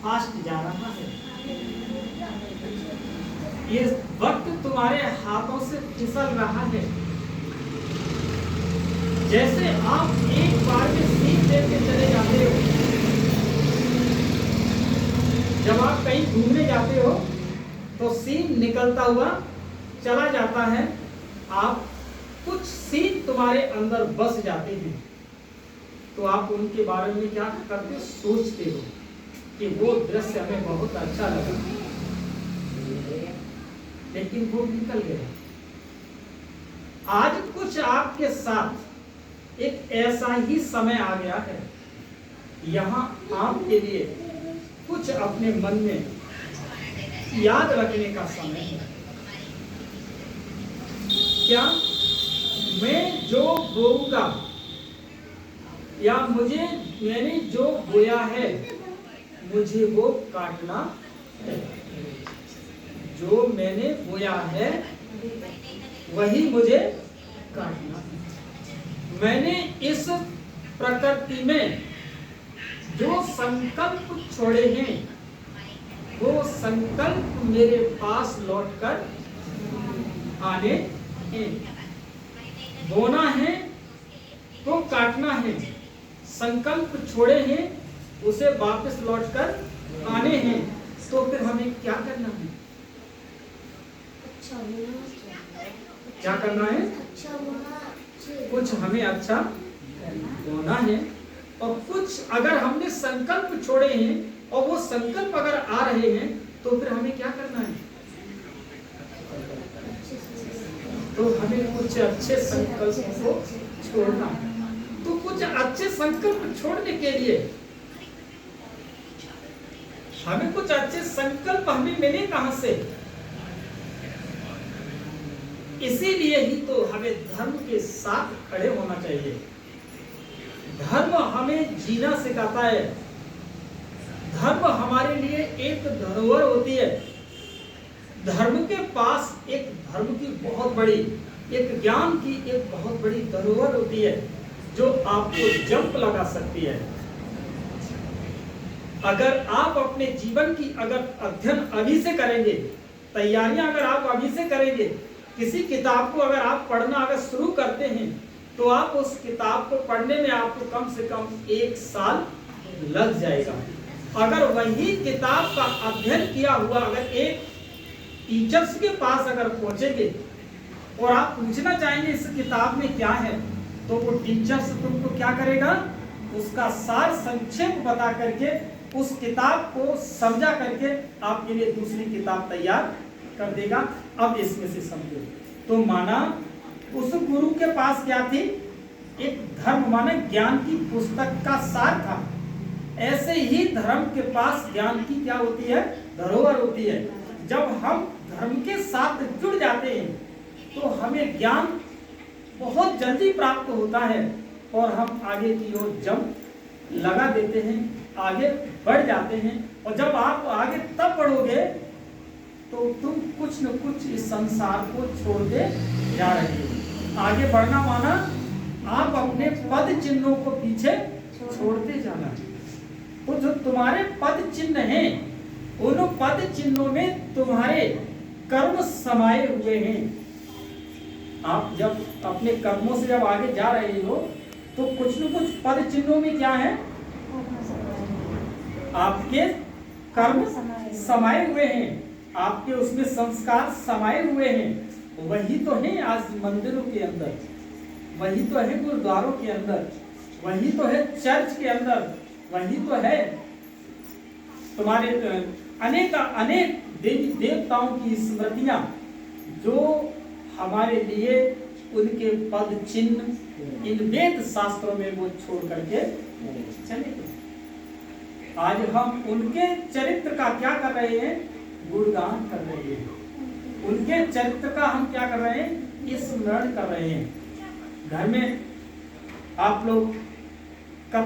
Fast जा रहा है। ये वक्त तुम्हारे हाथों से फिसल रहा है। जैसे आप एक बार में सीख लेके चले जाते हो, जब आप कहीं घूमने जाते हो तो सीन निकलता हुआ चला जाता है। आप कुछ सीन तुम्हारे अंदर बस जाते हैं, तो आप उनके बारे में क्या करते, सोचते हो कि वो दृश्य हमें बहुत अच्छा लगा, लेकिन वो निकल गया। आज कुछ आपके साथ एक ऐसा ही समय आ गया है। यहाँ आपके लिए कुछ अपने मन में याद रखने का समय है। क्या मैं जो बोऊंगा या मैंने जो बोया है मुझे वो काटना है। जो मैंने बोया है वही मुझे काटना है। मैंने इस प्रकृति में जो संकल्प छोड़े हैं वो संकल्प मेरे पास लौटकर आने हैं। बोना है तो काटना है, संकल्प छोड़े हैं उसे वापस लौटकर आने हैं। तो फिर हमें क्या करना है? क्या करना है? कुछ हमें अच्छा होना है, और कुछ अगर हमने संकल्प छोड़े हैं और वो संकल्प अगर आ रहे हैं तो फिर हमें क्या करना है? तो हमें कुछ अच्छे संकल्प को छोड़ना है। तो कुछ अच्छे संकल्प छोड़ने के लिए हमें कुछ अच्छे संकल्प हमें मिले कहां से? इसीलिए ही तो हमें धर्म के साथ खड़े होना चाहिए। धर्म हमें जीना सिखाता है। धर्म हमारे लिए एक धरोहर होती है। धर्म के पास एक धर्म की बहुत बड़ी, एक ज्ञान की एक बहुत बड़ी धरोहर होती है जो आपको जंप लगा सकती है। अगर आप अपने जीवन की अगर अध्ययन अभी से करेंगे, तैयारियां अगर आप अभी से करेंगे, किसी किताब को अगर आप पढ़ना अगर शुरू करते हैं तो आप उस किताब को पढ़ने में आपको कम से कम 1 साल लग जाएगा। अगर वही किताब का अध्ययन किया हुआ अगर एक टीचर्स के पास अगर पहुंचेंगे और आप पूछना चाहेंगे इस किताब में क्या है, तो वो टीचर्स तुमको क्या करेगा? उसका सार संक्षेप बता करके उस किताब को समझा करके आपके लिए दूसरी किताब तैयार कर देगा। अब इसमें से समझो, तो माना उस गुरु के पास क्या थी? एक धर्म माना ज्ञान की पुस्तक का सार था। ऐसे ही धर्म के पास ज्ञान की क्या होती है? धरोहर होती है। जब हम धर्म के साथ जुड़ जाते हैं तो हमें ज्ञान बहुत जल्दी प्राप्त होता है और हम आगे की ओर जंप लगा देते हैं, आगे बढ़ जाते हैं। और जब आप आगे तब बढ़ोगे तो तुम कुछ न कुछ इस संसार को छोड़ते जा रहे हो। आगे बढ़ना माना आप अपने पद चिन्हों को पीछे छोड़ते जाना। तो जो तुम्हारे पद चिन्ह हैं उन पद चिन्हों में तुम्हारे कर्म समाये हुए हैं। आप जब अपने कर्मों से जब आगे जा रहे हो तो कुछ न कुछ पद चिन्हों में क्या है? आपके कर्म समाये हुए हैं, आपके उसमें संस्कार समाये हुए हैं। वही तो है आज मंदिरों के अंदर, वही तो है गुरुद्वारों के अंदर, वही तो है चर्च के अंदर, वही तो है तुम्हारे अनेक देवी देवताओं की स्मृतियां जो हमारे लिए उनके पद चिन्ह इन वेद शास्त्रों में वो छोड़ करके चले गए। आज हम उनके चरित्र का क्या कर रहे हैं? गुणगान कर रहे हैं। उनके चरित्र का हम क्या कर रहे हैं? स्मरण कर रहे हैं। घर में आप लोग कथा